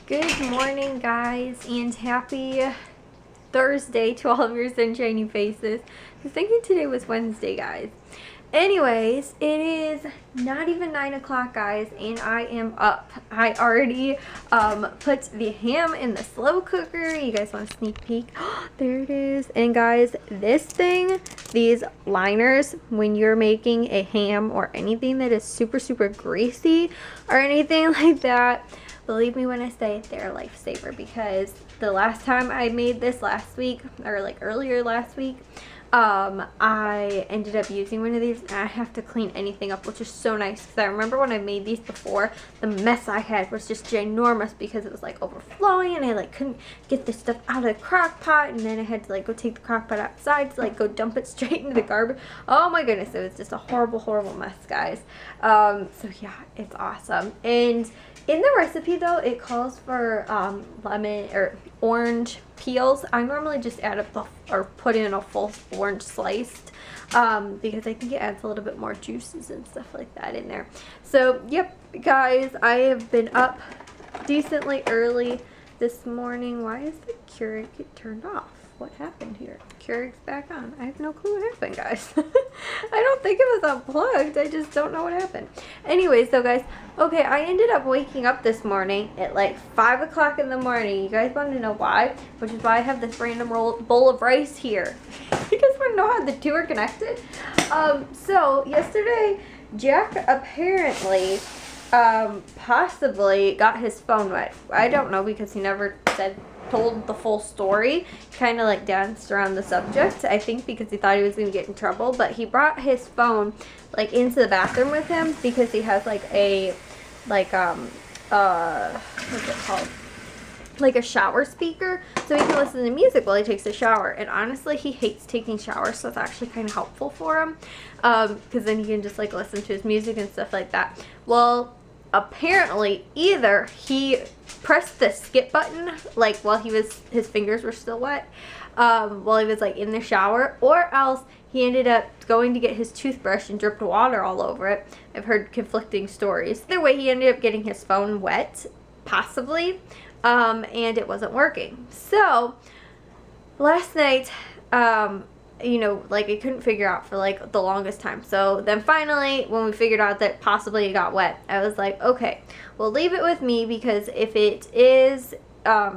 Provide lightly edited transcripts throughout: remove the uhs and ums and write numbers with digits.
Good morning, guys, and happy Thursday to all of your sunshiny faces. I was thinking today was Wednesday, guys. Anyways, it is not even 9 o'clock, guys, and I am up. I already put the ham in the slow cooker. You guys want a sneak peek? There it is. And guys, this thing, these liners, when you're making a ham or anything that is super, super greasy or anything like that, believe me when I say they're a lifesaver, because the last time I made this last week, or like earlier last week, I ended up using one of these and I have to clean anything up, which is so nice, because I remember when I made these before, the mess I had was just ginormous because it was like overflowing and I like couldn't get this stuff out of the crock pot, and then I had to like go take the crock pot outside to like go dump it straight into the garbage. Oh my goodness, it was just a horrible, horrible mess, guys. So yeah, it's awesome. And in the recipe though, it calls for lemon or orange peels. I normally just add or put in a full orange sliced because I think it adds a little bit more juices and stuff like that in there. So yep, guys, I have been up decently early this morning. Why is the Keurig turned off? What happened here? Keurig's back on. I have no clue what happened, guys. I don't think it was unplugged. I just don't know what happened. Anyway, so guys, okay, I ended up waking up this morning at like 5 o'clock in the morning. You guys want to know why? Which is why I have this random bowl of rice here. You guys want to know how the two are connected? So yesterday, Jack apparently possibly got his phone wet. I don't know, because he never told the full story. Kind of like danced around the subject, I think, because he thought he was going to get in trouble. But he brought his phone like into the bathroom with him because he has like a what's it called, like a shower speaker, so he can listen to music while he takes a shower. And honestly, he hates taking showers, so it's actually kind of helpful for him, because then he can just like listen to his music and stuff like that. Well, apparently either he pressed the skip button like while his fingers were still wet, while he was like in the shower, or else he ended up going to get his toothbrush and dripped water all over it. I've heard conflicting stories. Either way, he ended up getting his phone wet, possibly, and it wasn't working. So last night, you know, like I couldn't figure out for like the longest time. So then finally, when we figured out that possibly it got wet, I was like, okay, well, leave it with me, because if it is,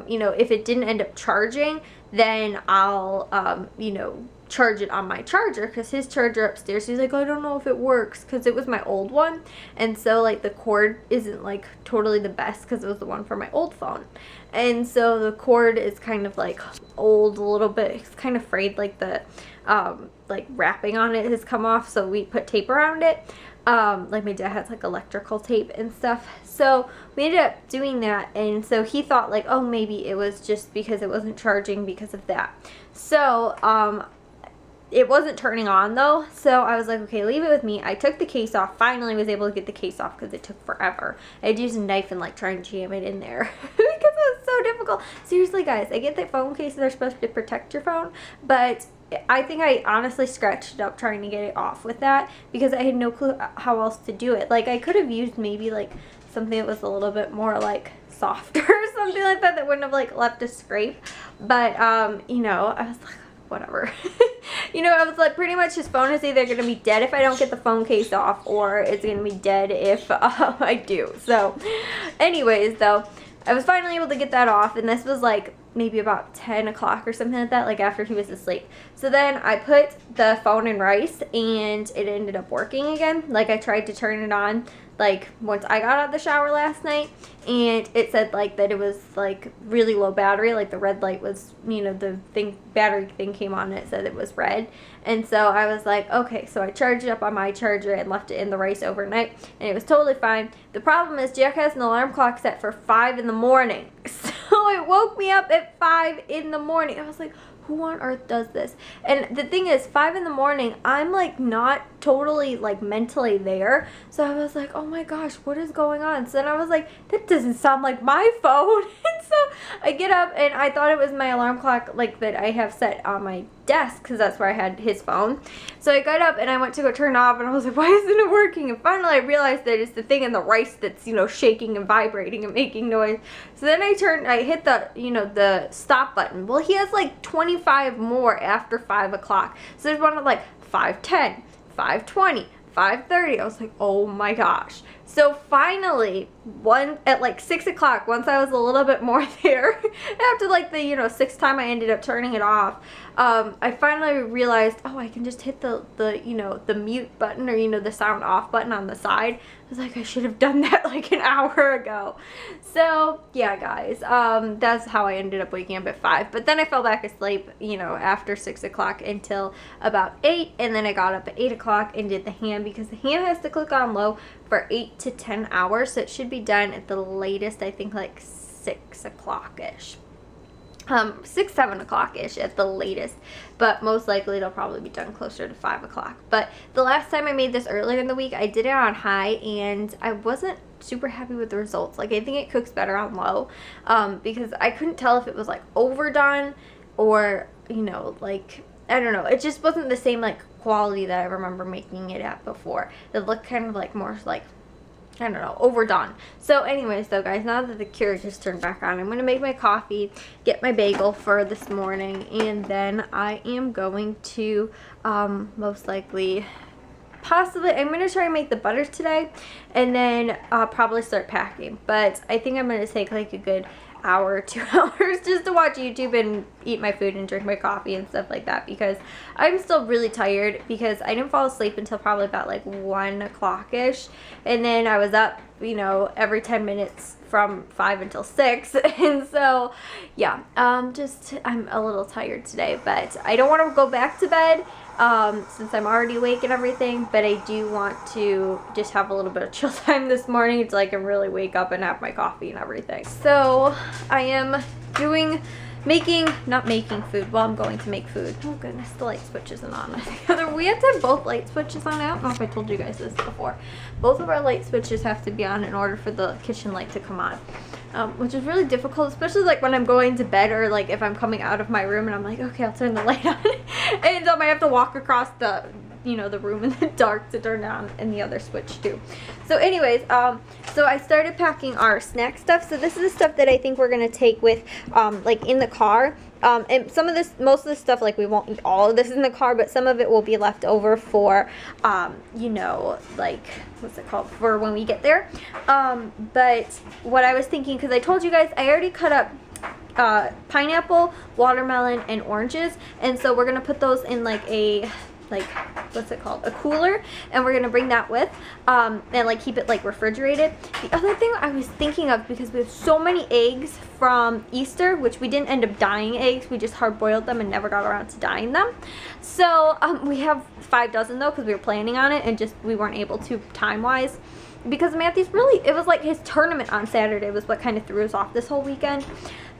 you know, if it didn't end up charging, then I'll, you know, charge it on my charger, because his charger upstairs, he's like, I don't know if it works, because it was my old one, and so like the cord isn't like totally the best, because it was the one for my old phone, and so the cord is kind of like old a little bit. It's kind of frayed, like the like wrapping on it has come off, so we put tape around it. Like my dad has like electrical tape and stuff, so we ended up doing that. And so he thought like, oh, maybe it was just because it wasn't charging because of that. So it wasn't turning on though, so I was like, okay, leave it with me. I took the case off. Finally was able to get the case off, because it took forever. I had to use a knife and like try and jam it in there because it was so difficult. Seriously, guys, I get that phone cases are supposed to protect your phone, but I think I honestly scratched it up trying to get it off with that, because I had no clue how else to do it. Like I could have used maybe like something that was a little bit more like softer or something like that wouldn't have like left a scrape, but you know, I was like, whatever. You know, I was like, pretty much his phone is either going to be dead if I don't get the phone case off, or it's going to be dead if I do. So anyways, though, I was finally able to get that off, and this was like maybe about 10 o'clock or something like that, like after he was asleep. So then I put the phone in rice, and it ended up working again. Like I tried to turn it on like once I got out of the shower last night, and it said like that it was like really low battery, like the red light was, you know, the battery thing came on and it said it was red. And so I was like, okay, so I charged it up on my charger and left it in the rice overnight, and it was totally fine. The problem is Jack has an alarm clock set for 5 in the morning, so it woke me up at 5 in the morning. I was like, who on earth does this? And the thing is, 5 in the morning, I'm like not totally like mentally there. So I was like, oh my gosh, what is going on? So then I was like, that doesn't sound like my phone. And so I get up, and I thought it was my alarm clock like that I have set on my desk, because that's where I had his phone. So I got up and I went to go turn it off, and I was like, why isn't it working? And finally I realized that it's the thing in the rice that's, you know, shaking and vibrating and making noise. So then I hit the, you know, the stop button. Well, he has like 25 more after 5 o'clock. So there's one at like 5:10, 5:20, 5:30. I was like, oh my gosh. So finally, at like 6 o'clock, once I was a little bit more there, after like the, you know, 6th time I ended up turning it off, I finally realized, oh, I can just hit the you know, the mute button, or, you know, the sound off button on the side. I was like, I should have done that like an hour ago. So yeah, guys, that's how I ended up waking up at 5. But then I fell back asleep, you know, after 6 o'clock until about 8, and then I got up at 8 o'clock and did the ham, because the ham has to cook on low for 8 to 10 hours, so it should be done at the latest, I think like 6 o'clock-ish. 6, 7 o'clock-ish at the latest, but most likely it'll probably be done closer to 5 o'clock. But the last time I made this earlier in the week, I did it on high, and I wasn't super happy with the results. Like, I think it cooks better on low, because I couldn't tell if it was like overdone or, you know, like, I don't know, it just wasn't the same like quality that I remember making it at before. It looked kind of like more like, I don't know, overdone. So anyways though, guys, now that the Keurig has turned back on, I'm going to make my coffee, get my bagel for this morning, and then I am going to most likely, possibly, I'm going to try and make the butters today, and then probably start packing. But I think I'm going to take like a good hour or 2 hours just to watch YouTube and eat my food and drink my coffee and stuff like that, because I'm still really tired, because I didn't fall asleep until probably about like 1 o'clock-ish, and then I was up, you know, every 10 minutes from 5 until 6, and so yeah, I'm a little tired today, but I don't want to go back to bed since I'm already awake and everything, but I do want to just have a little bit of chill time this morning until I can really wake up and have my coffee and everything. So I am not making food. Well, I'm going to make food. Oh goodness, the light switch isn't on. We have to have both light switches on. I don't know if I told you guys this before. Both of our light switches have to be on in order for the kitchen light to come on, which is really difficult, especially like when I'm going to bed, or like if I'm coming out of my room and I'm like, okay, I'll turn the light on, and I have to walk across the, you know, the room in the dark to turn on and the other switch too. So anyways, so I started packing our snack stuff. So this is the stuff that I think we're gonna take with like in the car, and some of this, most of the stuff, like we won't eat all of this in the car, but some of it will be left over for you know, like, what's it called, for when we get there. But what I was thinking, because I told you guys I already cut up pineapple, watermelon, and oranges, and so we're gonna put those in like a, like, what's it called, a cooler, and we're gonna bring that with, and like keep it like refrigerated. The other thing I was thinking of, because we have so many eggs from Easter, which we didn't end up dyeing eggs, we just hard boiled them and never got around to dyeing them. So we have 5 dozen though, because we were planning on it and just we weren't able to time wise, because Matthew's really, it was like his tournament on Saturday was what kind of threw us off this whole weekend.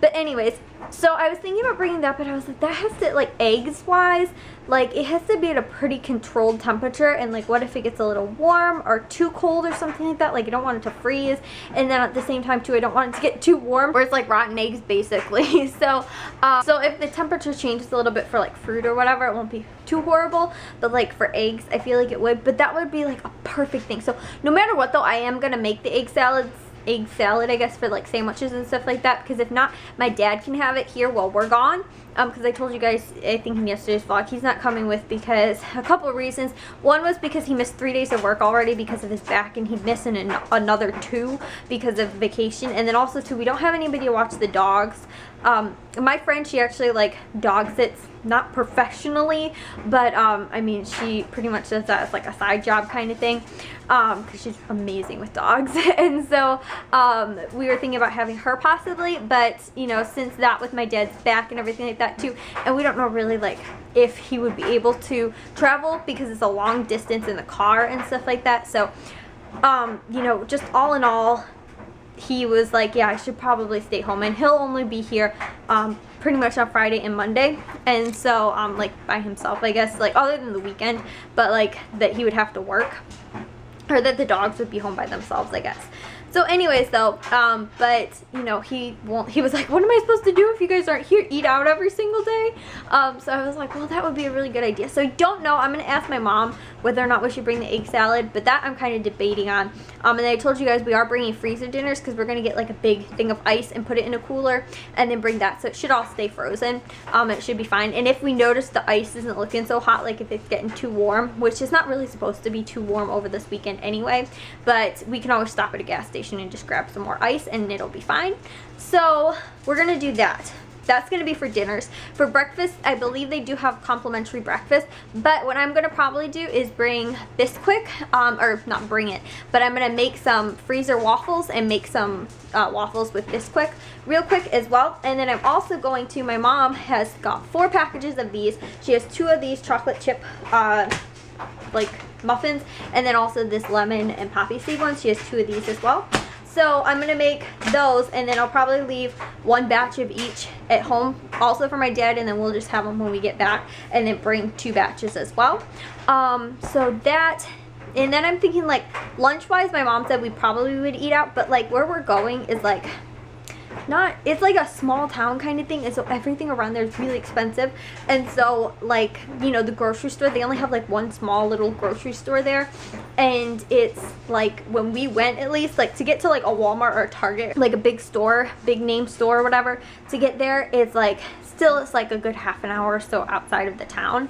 But anyways, so I was thinking about bringing that, but I was like, that has to, like, eggs wise, like, it has to be at a pretty controlled temperature, and like, what if it gets a little warm or too cold or something like that? Like, I don't want it to freeze, and then at the same time too, I don't want it to get too warm where it's like rotten eggs basically. So if the temperature changes a little bit for like fruit or whatever, it won't be too horrible, but like for eggs, I feel like it would. But that would be like a perfect thing. So no matter what though, I am gonna make the egg salad, I guess, for like sandwiches and stuff like that, because if not, my dad can have it here while we're gone, because I told you guys, I think in yesterday's vlog, he's not coming with because a couple of reasons. One was because he missed 3 days of work already because of his back, and he'd miss another 2 because of vacation, and then also too, we don't have anybody to watch the dogs. My friend, she actually like dog sits, not professionally, but I mean, she pretty much does that as like a side job kind of thing, because she's amazing with dogs. And so we were thinking about having her possibly, but you know, since that with my dad's back and everything like that too, and we don't know really like if he would be able to travel because it's a long distance in the car and stuff like that. So you know, just all in all, he was like, yeah, I should probably stay home, and he'll only be here pretty much on Friday and Monday, and so like by himself, I guess, like other than the weekend, but like that he would have to work, or that the dogs would be home by themselves, I guess. So anyways though, but you know, he was like, what am I supposed to do if you guys aren't here? Eat out every single day? So I was like, well, that would be a really good idea. So I don't know, I'm gonna ask my mom whether or not we should bring the egg salad, but that I'm kind of debating on. And then I told you guys we are bringing freezer dinners, because we're gonna get like a big thing of ice and put it in a cooler and then bring that, so it should all stay frozen. It should be fine. And if we notice the ice isn't looking so hot, like if it's getting too warm, which is not really supposed to be too warm over this weekend anyway, but we can always stop at a gas station and just grab some more ice and it'll be fine. So we're gonna do that. That's gonna be for dinners. For breakfast, I believe they do have complimentary breakfast, but what I'm gonna probably do is bring Bisquick, or not bring it, but I'm gonna make some freezer waffles and make some waffles with Bisquick real quick as well. And then I'm also going to, my mom has got 4 packages of these. She has 2 of these chocolate chip like muffins, and then also this lemon and poppy seed ones. She has 2 of these as well. So I'm gonna make those, and then I'll probably leave 1 batch of each at home also for my dad, and then we'll just have them when we get back, and then bring 2 batches as well. So that, and then I'm thinking like lunch wise, my mom said we probably would eat out, but like where we're going is like not, it's like a small town kind of thing, and so everything around there is really expensive. And so like, you know, the grocery store, they only have like 1 small little grocery store there, and it's like, when we went, at least like to get to like a Walmart or a Target, like a big store, big name store or whatever, to get there, it's like still, it's like a good half an hour or so outside of the town.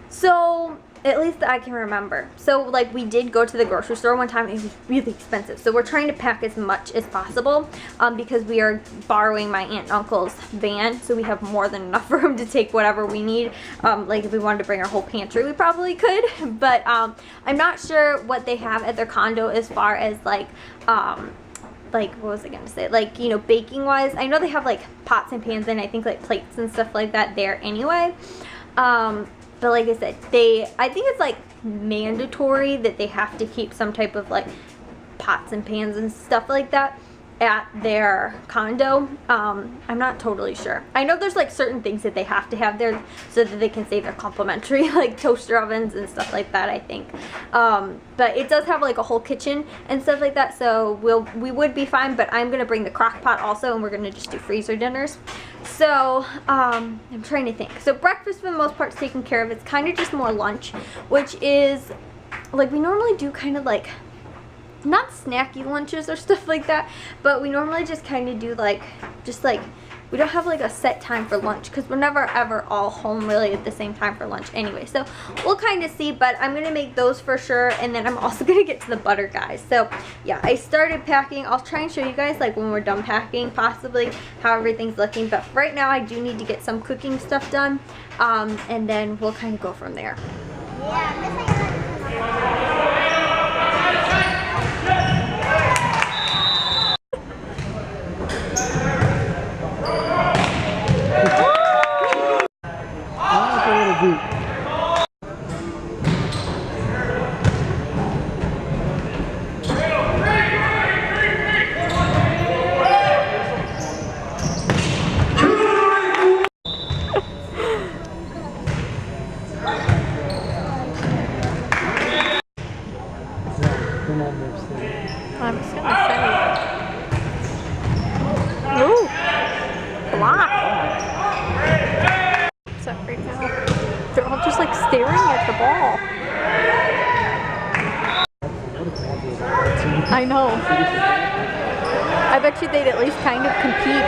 So at least that I can remember. So like we did go to the grocery store one time. It was really expensive, so we're trying to pack as much as possible, because we are borrowing my aunt and uncle's van, so we have more than enough room to take whatever we need. Like if we wanted to bring our whole pantry, we probably could, but I'm not sure what they have at their condo as far as like what was I gonna say, like, you know, baking wise. I know they have like pots and pans, and I think like plates and stuff like that there anyway. But like I said, I think it's like mandatory that they have to keep some type of like pots and pans and stuff like that at their condo. I'm not totally sure. I know there's like certain things that they have to have there so that they can say they're complimentary, like toaster ovens and stuff like that, I think. But it does have like a whole kitchen and stuff like that, so we would be fine. But I'm gonna bring the crock pot also, and we're gonna just do freezer dinners. So I'm trying to think. So breakfast for the most part is taken care of. It's kind of just more lunch, which is like we normally do kind of like not snacky lunches or stuff like that, but we normally just kind of do like, just like, we don't have like a set time for lunch, because we're never ever all home really at the same time for lunch anyway. So we'll kind of see, but I'm gonna make those for sure. And then I'm also gonna get to the butter, guys. So yeah, I started packing. I'll try and show you guys like when we're done packing possibly how everything's looking, but right now I do need to get some cooking stuff done, and then we'll kind of go from there. I was gonna say, ooh, block. What's up right now? They're all just like staring at the ball. I know. I bet you they'd at least kind of compete.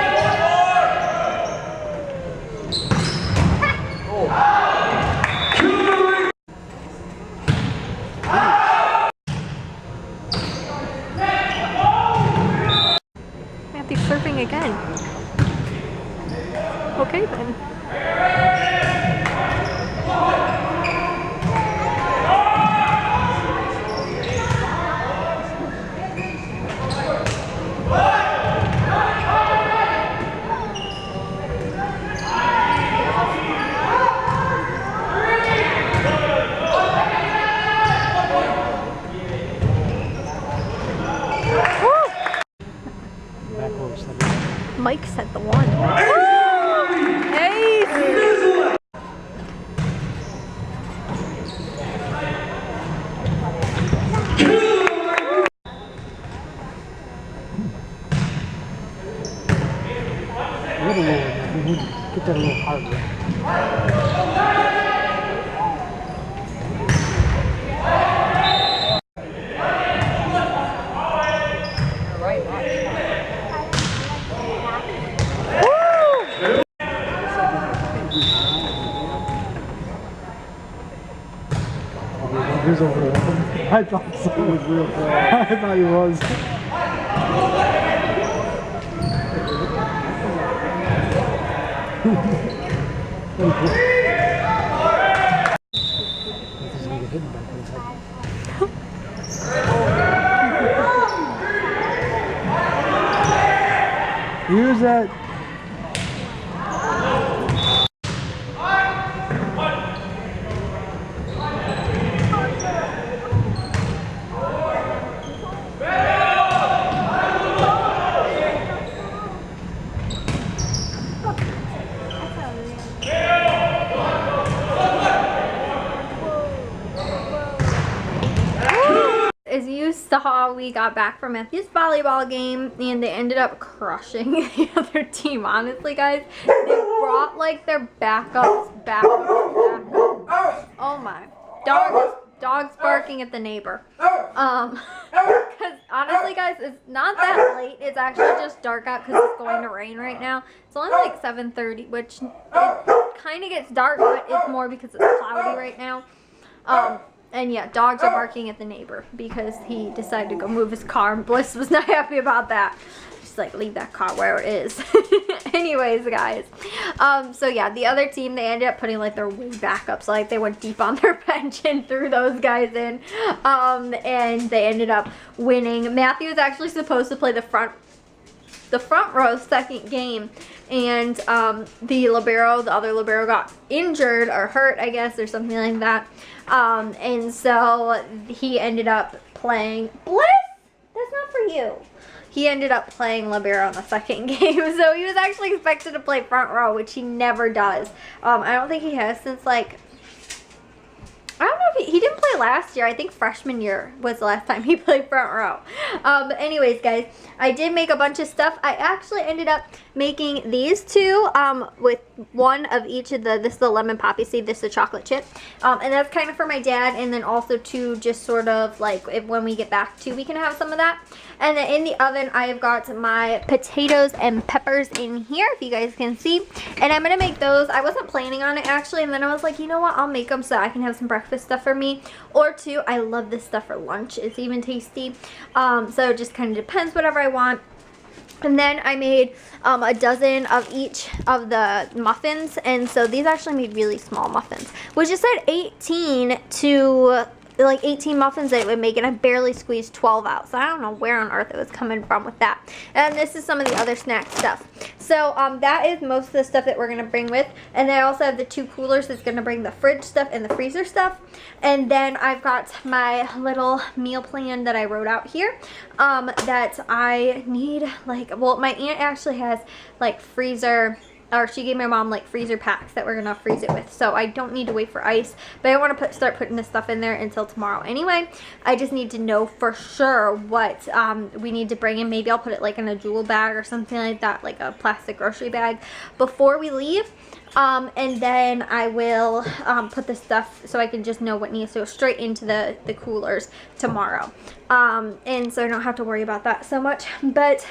Surfing again. Okay then. just had the one. Ace! A little lower, we need to get that a little harder. He was over there. I thought so. He was real cool. I thought he was. Use that. As you saw, we got back from Matthew's volleyball game and they ended up crushing the other team. Honestly, guys, they brought like their backups back. Oh my. Dog's barking at the neighbor. Because honestly, guys, it's not that late. It's actually just dark out because it's going to rain right now. It's only like 7:30, which it kind of gets dark, but it's more because it's cloudy right now. And yeah, dogs are barking at the neighbor because he decided to go move his car, and Bliss was not happy about that. Just like, leave that car where it is. Anyways, guys. So yeah, the other team, they ended up putting like their way back up. So like they went deep on their bench and threw those guys in. And they ended up winning. Matthew was actually supposed to play the front row second game, and the other libero got injured or hurt, I guess, or something like that. And so he ended up playing Bliss. That's not for you. He ended up playing libero in the second game, so he was actually expected to play front row, which he never does. I don't think he has since like, I don't know if he didn't play last year. I think freshman year was the last time he played front row. But anyways, guys, I did make a bunch of stuff. I actually ended up making these two with one of each of this is the lemon poppy seed, this is the chocolate chip. And that's kind of for my dad, and then also to just sort of like when we get back to, we can have some of that. And then in the oven, I have got my potatoes and peppers in here, if you guys can see. And I'm going to make those. I wasn't planning on it actually, and then I was like, you know what, I'll make them so I can have some breakfast stuff for me. Or two, I love this stuff for lunch. It's even tasty. So it just kind of depends, whatever I want. And then I made a dozen of each of the muffins. And so these actually made really small muffins, which just said 18 to like 18 muffins that it would make, and I barely squeezed 12 out, so I don't know where on earth it was coming from with that. And this is some of the other snack stuff. So that is most of the stuff that we're going to bring with, and then I also have the 2 coolers that's going to bring the fridge stuff and the freezer stuff. And then I've got my little meal plan that I wrote out here that I need, like, well, my aunt actually has like freezer, or she gave my mom like freezer packs that we're gonna freeze it with, so I don't need to wait for ice, but I want to start putting this stuff in there until tomorrow anyway. I just need to know for sure what we need to bring in. Maybe I'll put it like in a jewel bag or something like that, like a plastic grocery bag, before we leave. And then I will put the stuff so I can just know what needs to go straight into the coolers tomorrow, and so I don't have to worry about that so much. But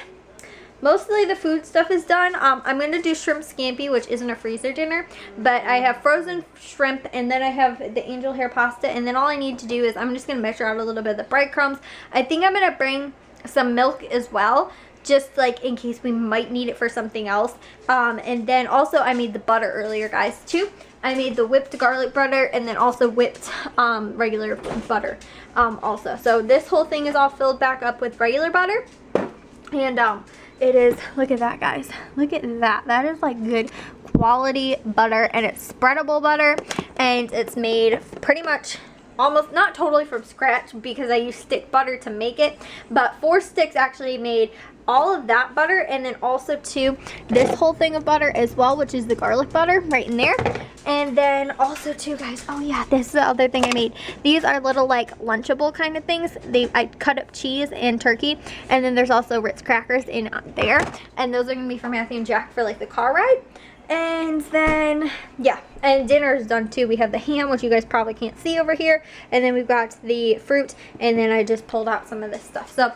mostly the food stuff is done. I'm going to do shrimp scampi, which isn't a freezer dinner, but I have frozen shrimp, and then I have the angel hair pasta, and then all I need to do is I'm just going to measure out a little bit of the breadcrumbs. I think I'm going to bring some milk as well, just like in case we might need it for something else. And then also I made the butter earlier, guys, too. I made the whipped garlic butter, and then also whipped regular butter also. So this whole thing is all filled back up with regular butter, and it is, look at that, guys, look at that. That is like good quality butter, and it's spreadable butter, and it's made pretty much almost, not totally from scratch because I used stick butter to make it, but 4 sticks actually made all of that butter, and then also too this whole thing of butter as well, which is the garlic butter right in there. And then also too, guys, oh yeah, this is the other thing I made. These are little like Lunchable kind of things. I cut up cheese and turkey, and then there's also Ritz crackers in there, and those are gonna be for Matthew and Jack for like the car ride. And then, yeah, and dinner is done too. We have the ham, which you guys probably can't see over here, and then we've got the fruit, and then I just pulled out some of this stuff. So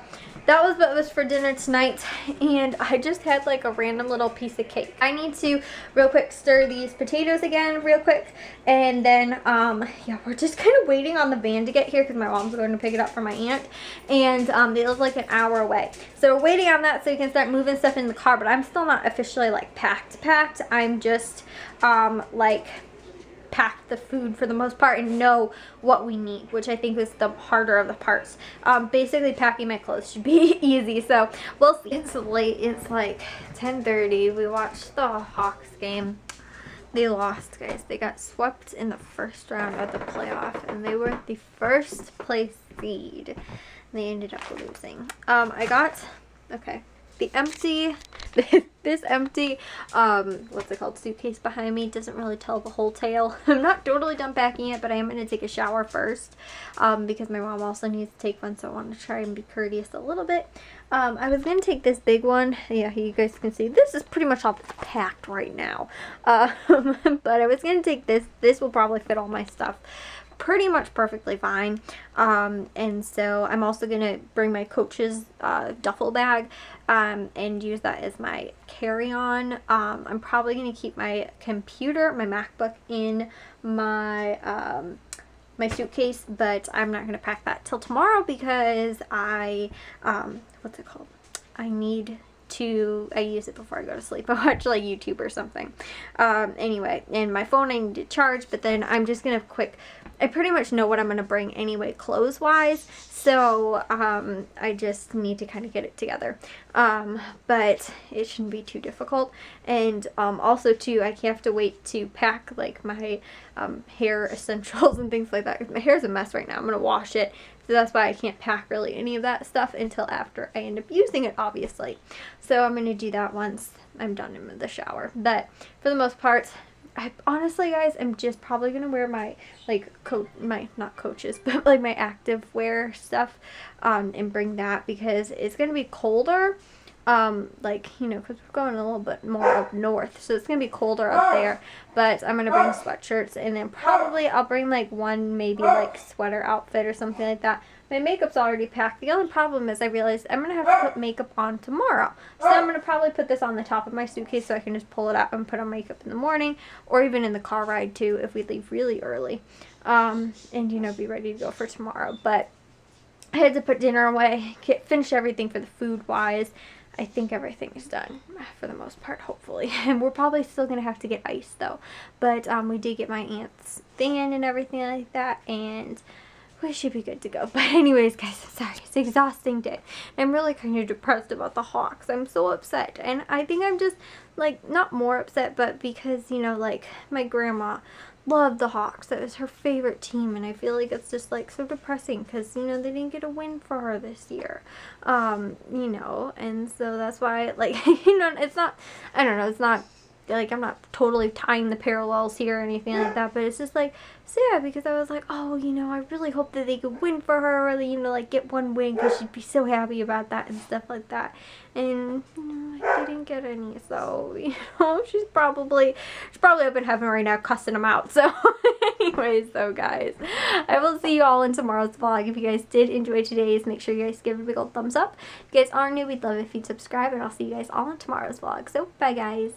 that was what was for dinner tonight, and I just had like a random little piece of cake. I need to real quick stir these potatoes again real quick, and then yeah, we're just kind of waiting on the van to get here because my mom's going to pick it up for my aunt, and they live like an hour away. So we're waiting on that so we can start moving stuff in the car, but I'm still not officially like packed. I'm just like pack the food for the most part and know what we need, which I think is the harder of the parts. Basically packing my clothes should be easy, so we'll see. It's late, it's like 10:30. We watched the Hawks game. They lost, guys. They got swept in the first round of the playoff, and they were the first place seed. They ended up losing. I got, okay, the empty, this empty, what's it called, suitcase behind me doesn't really tell the whole tale. I'm not totally done packing it, but I am going to take a shower first, because my mom also needs to take one, so I want to try and be courteous a little bit. I was going to take this big one. Yeah, you guys can see, this is pretty much all that's packed right now. But I was going to take this. This will probably fit all my stuff pretty much perfectly fine. And so I'm also gonna bring my Coach's duffel bag and use that as my carry-on. I'm probably gonna keep my computer, my MacBook, in my my suitcase, but I'm not gonna pack that till tomorrow because I what's it called, I use it before I go to sleep. I watch like YouTube or something. Anyway, and my phone I need to charge, but then I'm just gonna I pretty much know what I'm gonna bring anyway, clothes wise, so I just need to kind of get it together, but it shouldn't be too difficult. And also too, I have to wait to pack like my hair essentials and things like that. My hair's a mess right now. I'm gonna wash it, so that's why I can't pack really any of that stuff until after I end up using it, obviously. So I'm gonna do that once I'm done in the shower. But for the most part, I honestly, guys, I'm just probably gonna wear my like not Coaches, but like my active wear stuff, and bring that because it's gonna be colder. Like, you know, because we're going a little bit more up north, so it's gonna be colder up there. But I'm gonna bring sweatshirts, and then probably I'll bring like one maybe like sweater outfit or something like that. My makeup's already packed. The only problem is I realized I'm gonna have to put makeup on tomorrow, so I'm gonna probably put this on the top of my suitcase so I can just pull it out and put on makeup in the morning, or even in the car ride too if we leave really early, and you know, be ready to go for tomorrow. But I had to put dinner away, finish everything for the food wise. I think everything is done for the most part, hopefully. And we're probably still going to have to get ice, though. But we did get my aunt's fan and everything like that, and we should be good to go. But anyways, guys, I'm sorry. It's an exhausting day. I'm really kind of depressed about the Hawks. I'm so upset. And I think I'm just, like, not more upset, but because, you know, like, my grandma loved the Hawks. That was her favorite team, and I feel like it's just like so depressing because, you know, they didn't get a win for her this year, you know, and so that's why, like, you know, it's not, I don't know, it's not like I'm not totally tying the parallels here or anything like that, but it's just like sad because I was like, oh, you know, I really hope that they could win for her, or, you know, like get one win because she'd be so happy about that and stuff like that. And, you know, I didn't get any, so, you know, she's probably up in heaven right now cussing them out. So anyways, though, guys, I will see you all in tomorrow's vlog. If you guys did enjoy today's, make sure you guys give it a big old thumbs up. If you guys are new, we'd love it if you'd subscribe, and I'll see you guys all in tomorrow's vlog. So bye, guys.